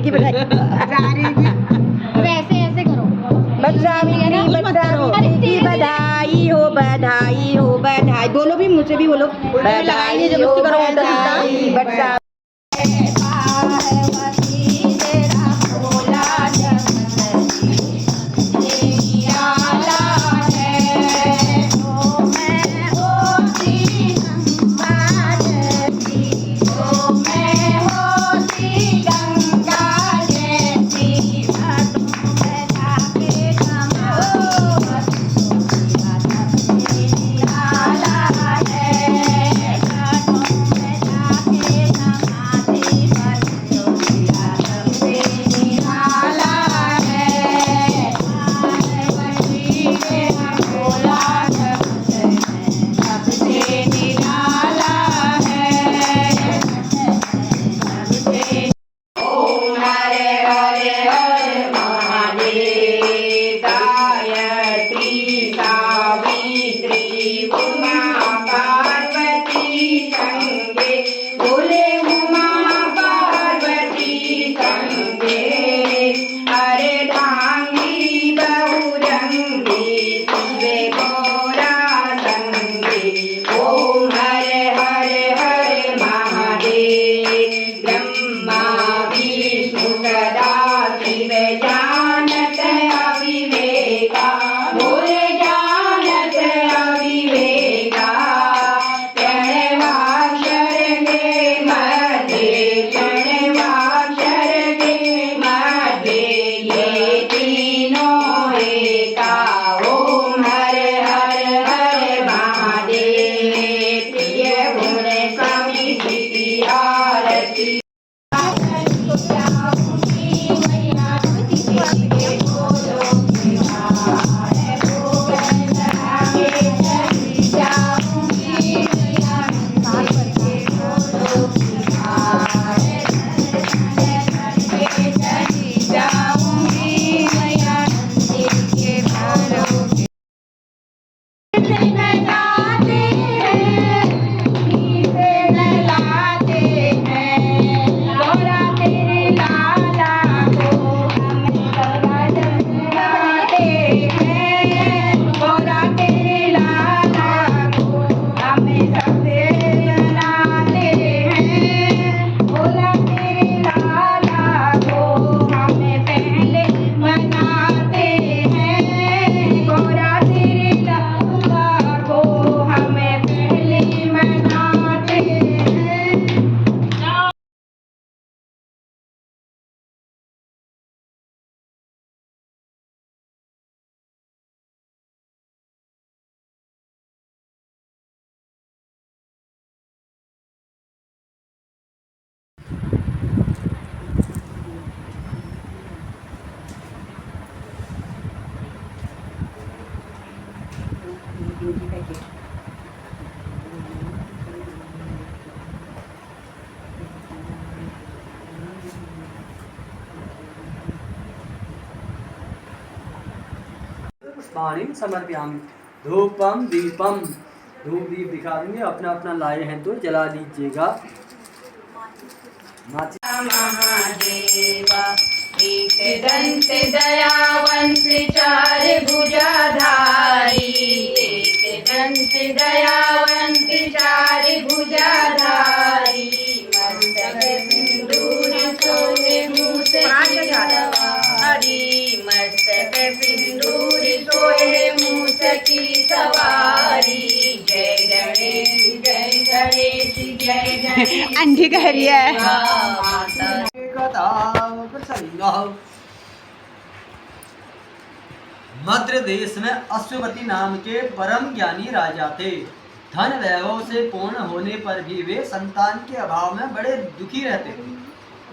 रानी की बधाई। वैसे ऐसे करो, सावित्री की बधाई हो, बधाई हो, बधाई। बोलो भी, मुझसे भी बोलो, बधाई हो, बधाई, बधाई। पुष्पाणि समर्पयामि। धूपम दीपम, धूप दीप दिखा देंगे, अपना अपना लाए हैं तो जला दीजिएगा। महादेवा एक दंत दयावंत चार भुजाधारी, एक दंत दयावंत चार भुजाधारी, मस्तक सिंदूर सोहे मूस की सवारी, मस्तक सिंदूर सोहे मूस की सवारी। जय गणेश जय गणेश जय गणेश। अंधी कह रही है। मद्र देश में अश्वपति नाम के परम ज्ञानी राजा थे। धन वैभव से पूर्ण होने पर भी वे संतान के अभाव में बड़े दुखी रहते थे।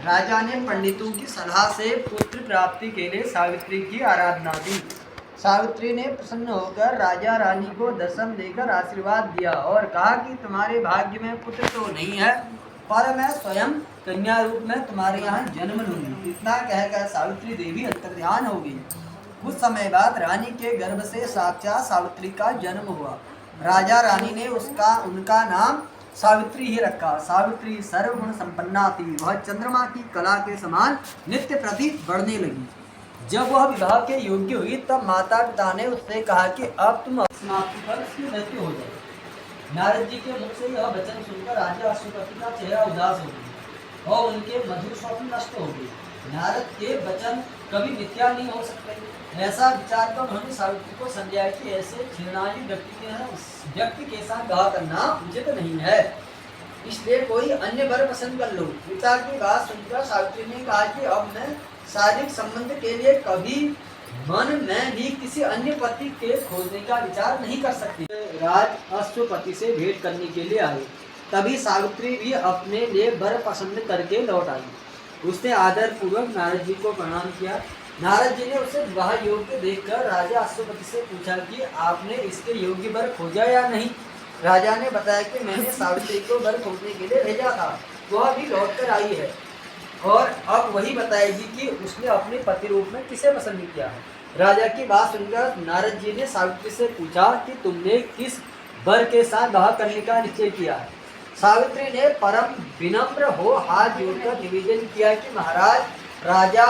राजा ने पंडितों की सलाह से पुत्र प्राप्ति के लिए सावित्री की आराधना की। सावित्री ने प्रसन्न होकर राजा रानी को दशम देकर आशीर्वाद दिया और कहा कि तुम्हारे भाग्य में पुत्र तो नहीं है, पर मैं स्वयं कन्या रूप में तुम्हारे यहाँ जन्म लूंगी। इतना कहकर सावित्री देवी अंतर्ध्यान हो गई। कुछ समय बाद रानी के गर्भ से साक्षात सावित्री का जन्म हुआ। राजा रानी ने उनका नाम सावित्री ही रखा। सावित्री सर्वगुण संपन्ना थी, वह चंद्रमा की कला के समान नित्य प्रति बढ़ने लगी। जब वह विवाह के योग्य हुई तब माता पिता ने उससे कहा कि अब तुम समाप्ति पर इसकी मृत्यु हो जाए। नारद जी के मुख से यह वचन सुनकर राजा अश्वपति का चेहरा उदास हो गया और उनके मधुर स्वप्न नष्ट हो गए। नारद के वचन कभी मिथ्या नहीं हो सकते। ऐसा विचार कर उन्होंने सावित्री को समझाया कि ऐसे क्षीणायु व्यक्ति के साथ विवाह करना उचित नहीं है, इसलिए कोई अन्य वर पसंद कर लो। पिता की बात सुनकर सावित्री ने कहा कि अब मैं शारीरिक संबंध के लिए कभी मन में भी किसी अन्य पति के खोजने का विचार नहीं कर सकती। राज अश्वपति से भेंट करने के लिए आए, तभी सावित्री भी अपने लिए वर पसंद करके लौट आई। उसने आदर पूर्वक नारद जी को प्रणाम किया। नारद जी ने उसे विवाह योग्य देखकर राजा अश्वपति से पूछा कि आपने इसके योग्य वर खोजा या नहीं। राजा ने बताया कि मैंने सावित्री को वर खोजने के लिए भेजा था, वह भी लौट कर आई है और अब वही बताएगी कि उसने अपने पति रूप में किसे पसंद किया है। राजा की बात सुनकर नारद जी ने सावित्री से पूछा कि तुमने किस वर के साथ विवाह करने का निश्चय किया है। सावित्री ने परम विनम्र हो हाथ जोड़कर निवेदन किया कि महाराज, राजा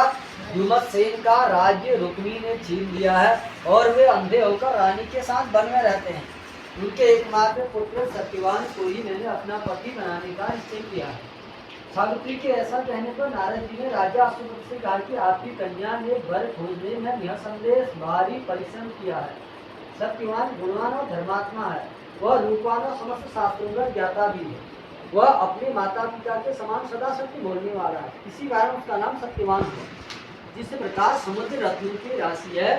द्युमत्सेन का राज्य रुक्मी ने छीन लिया है और वे अंधे होकर रानी के साथ वन में रहते हैं। उनके एकमात्र पुत्र सत्यवान को ही मैंने अपना पति बनाने का निश्चय किया है। सावित्री के ऐसा कहने पर नारद जी ने राजा अश्वपति से कहा कि आपकी कन्या ने वर खोजने में निसंदेह भारी परिश्रम किया है। सत्यवान गुणवान और धर्मात्मा है, वह रूपवान और समस्त शास्त्रों का ज्ञाता भी है। वह अपने माता पिता के समान सदा सत्य बोलने वाला है, इसी कारण उसका नाम सत्यवान है। जिस प्रकार समुद्र रत्नों की राशि है,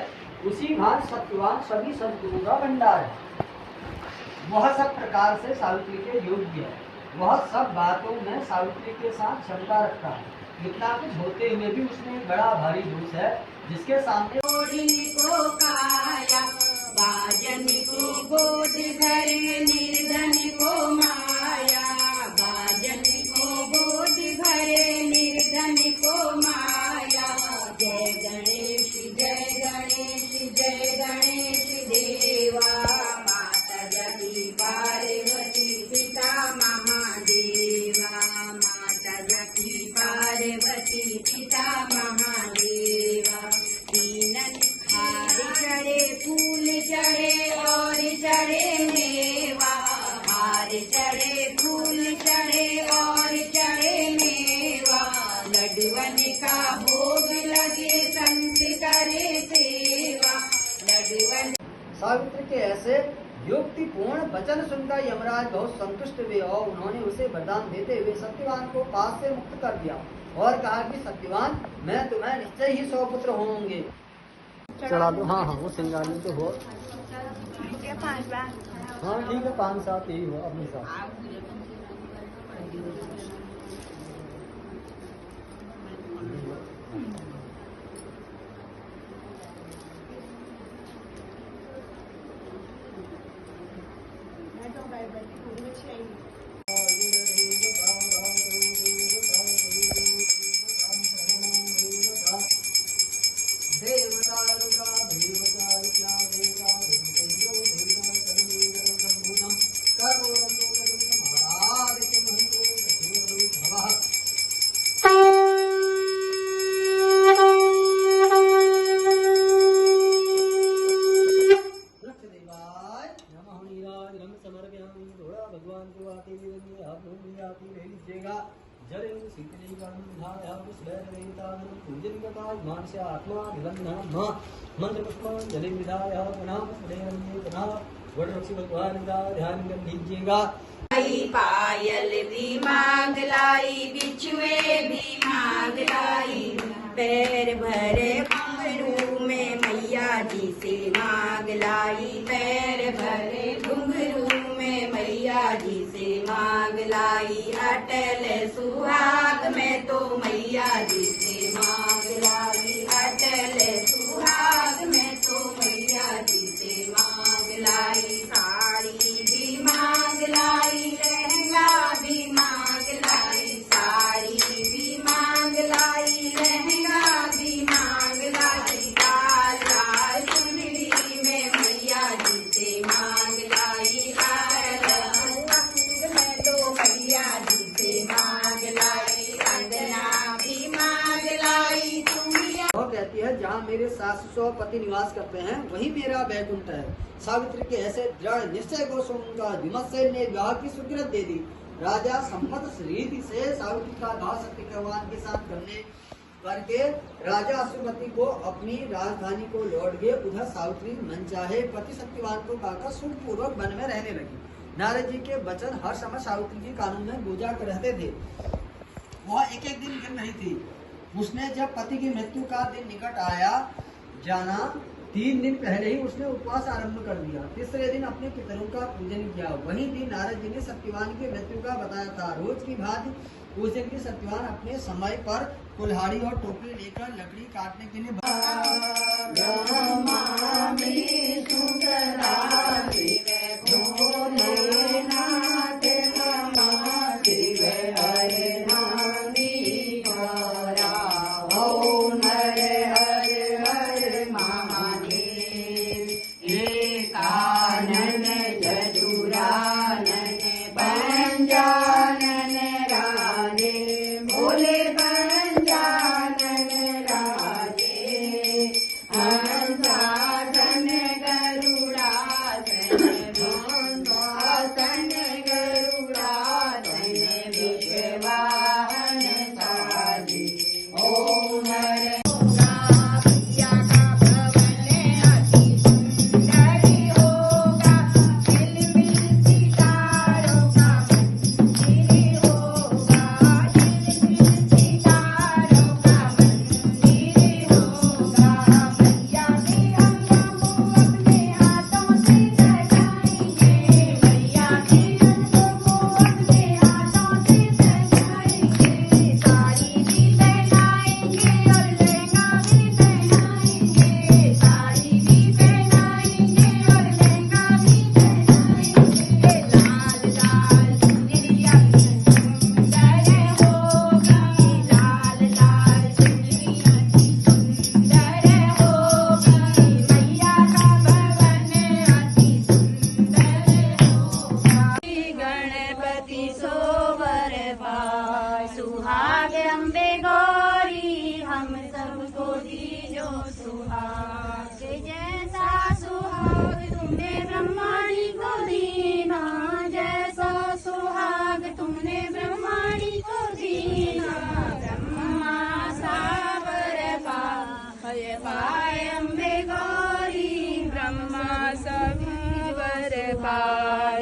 उसी भान सत्यवान सभी सद्गुणों का भंडार है। वह सब प्रकार से सावित्री के योग्य है, वह सब बातों में सावित्री के साथ क्षमता रखता है। इतना कुछ होते हुए भी उसमें एक बड़ा भारी दोष है, जिसके सामने को काया, बाजन को गोद धरे, निर्धन को माया। बाजन को गोद भरे, निर्धन को माया। जय गणेश जय गणेश जय गणेश देवा। माता जगती पार्वती पिता महादेवा। माता जगती पार्वती पिता महादेवा। तीनन हार चढ़े फूल चढ़े और चढ़े मेवा। हार चढ़े फूल चढ़े और चढ़े मेवा। लड्डुअन का भोग लगे संत करे सेवा। लड्डुअन सावित्री के ऐसे युक्तिपूर्ण वचन सुनकर यमराज बहुत संतुष्ट हुए और उन्होंने उसे वरदान देते हुए सत्यवान को पास से मुक्त कर दिया और कहा कि सत्यवान, मैं तुम्हें निश्चय ही 100 पुत्र होंगे। चढ़ा दो। हाँ हाँ, वो सिंगानी तो हो। हाँ ठीक है, 5-7 यही हो अपने साथ। मंत्र पुष्पांजलि विदाय भगवान का ध्यान कर लीजिएगा। पायल भी मांग लाई, बिछुए भी मांग लाई। पैर भरे घुंघरू में मैया जी से मांग लाई। पैर भरे घुंघरू में मैया जी से मांग लाई। अटल सुहाग में तो मैया जी से मांग लाई। अटल सुहाग में तो मैया जी से मांग लाई। साड़ी भी मांग लाई, लहंगा भी मांग लाई। साड़ी भी मांग लाई, लहंगा भी मांग लाई। लाल लाल चुनरी में मैया जी से मांग लाई। लाल रंग में तो कहती है, जहाँ मेरे सासु और पति निवास करते हैं वही मेरा वैकुंठ है। सावित्री के ऐसे दृढ़ निश्चय को सुनकर विमर्शेन ने विवाह की स्वीकृति दे दी। राजा सम्मत रीति से सावित्री का विवाह सत्य भगवान के साथ करके राजा अश्वपति को अपनी राजधानी को लौट गए। उधर सावित्री मनचाहे पति सत्यवान को पाकर सुखपूर्वक वन में रहने लगी। नारद जी के वचन हर समय सावित्री जी कानून में गुजा कर रहते थे। वह एक एक दिन गिन रही थी। उसने जब पति की मृत्यु का दिन निकट आया जाना 3 दिन पहले ही उसने उपवास आरंभ कर दिया। तीसरे दिन अपने पितरों का पूजन किया। वही दिन नारद जी ने सत्यवान की मृत्यु का बताया था। रोज की भांति उस दिन की सत्यवान अपने समय पर कुल्हाड़ी और टोकरी लेकर लकड़ी काटने के लिए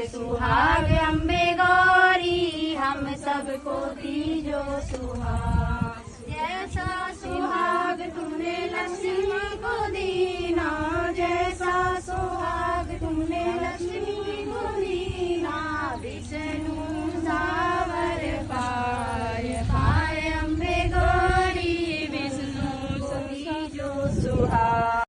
सुहाग अम्बे गौरी हम सबको दीजो सुहाग। जैसा सुहाग तुमने लक्ष्मी को दीना, जैसा सुहाग तुमने लक्ष्मी को दीना। विष्णु सावर पाय पाय अम्बे गौरी विष्णु को दीजो सुहाग।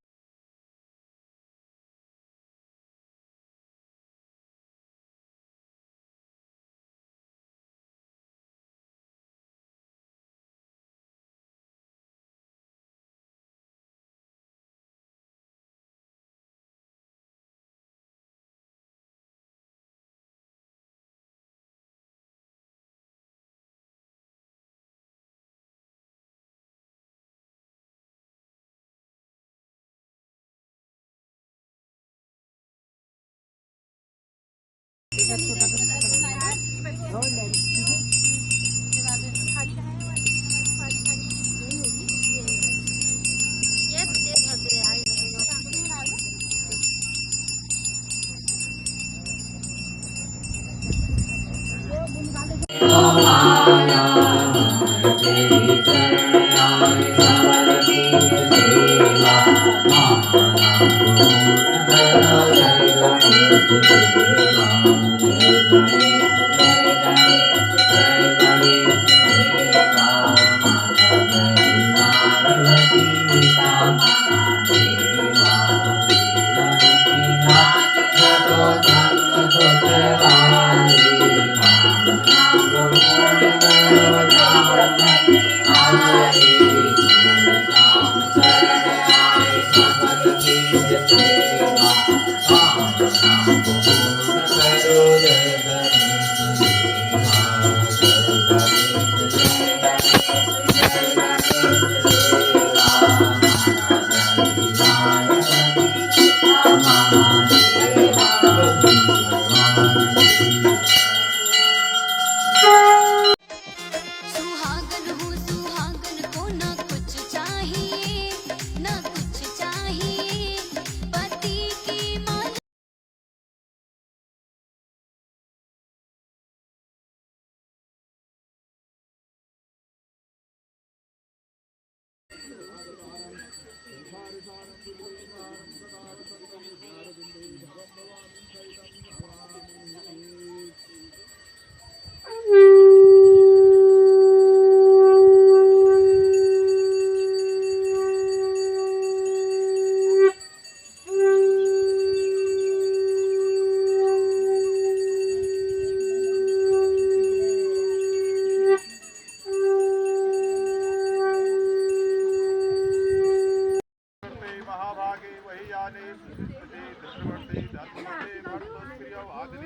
महाभागे वही याने सुकृते दृष्टवर्ते धर्मवर्ते भक्तोत्प्रियो आदि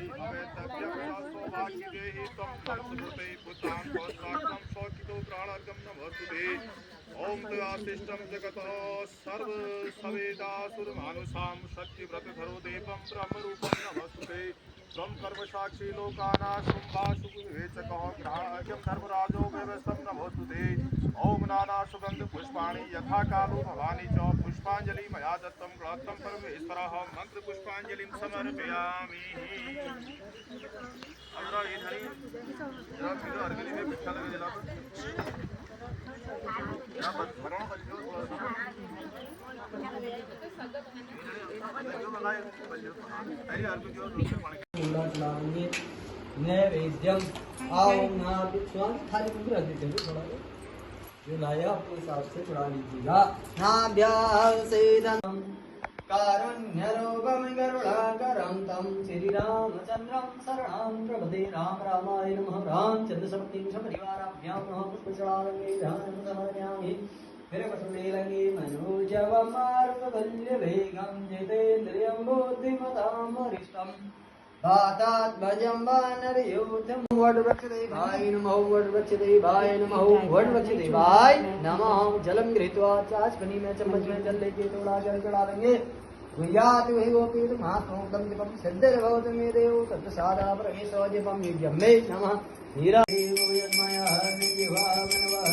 सौभाग्य देहि त्वं सर्वसुते पुतां पौष्टाक्षं सौकितो प्राणार्गं नमस्तुते ओम तयाशिष्टं जगतः सर्व सवेदासुरमानुषां शक्तिव्रतधरो देवं ब्रह्मरूपं नमस्तुते त्वं सर्वसाक्षी लोकानां शुम्भाशुविवेचकः ग्रहाख्यं धर्मराजो व्यवस्थं नमोस्तुते ओम नाना सुगंध पुष्पाणि यथा कालो भवानी च पुष्पांजलि मया दत्तं गृहस्थं परमेश्वरः मंत्र पुष्पांजलिं समर्पयामि। अगरा ये धनी जरा फिर अर्गली में मिठा लगे जला यहां पर भरण बच्चों थोड़ा सा जो बनाए बच्चों अरे अर्गली जो दूसरे माने चलाएंगे नैवेद्यम आओ ना स्वामी थाली में रख देते हैं थोड़ा जो लाया अपने हिसाब से चढ़ा लीजिएगा। नाभ्यासेदं कारुण्यरूपं गरुडाकरं तं श्रीरामचन्द्रं शरणं प्रपदे राम रामाय नमः रामचन्द्रशक्तिं सपरिवाराभ्यां नमः पुष्पचूडालंगे ध्यानं समर्पयामि विरकटुलीलंगे मनोजवमार्गवल्यवेगं जितेन्द्रियं बुद्धिमतां वरिष्ठम् भातात्मजं वानरयूथं वटवृक्षदेवाय नमः वटवृक्षदेवाय नमः वटवृक्षदेवाय नमः जलम गृहीत्वा चाशकनी में चम्मच में जल लेके थोड़ा जल चढ़ा देंगे गुह्यात् वै गोपीत महास्मोक्तं दीपं सिद्धिर्भवतु मे देव तत्प्रसादा परमेश्वर दीपं युज्यं मे नमः हीरा देवो यन्मया जिह्वा मनवः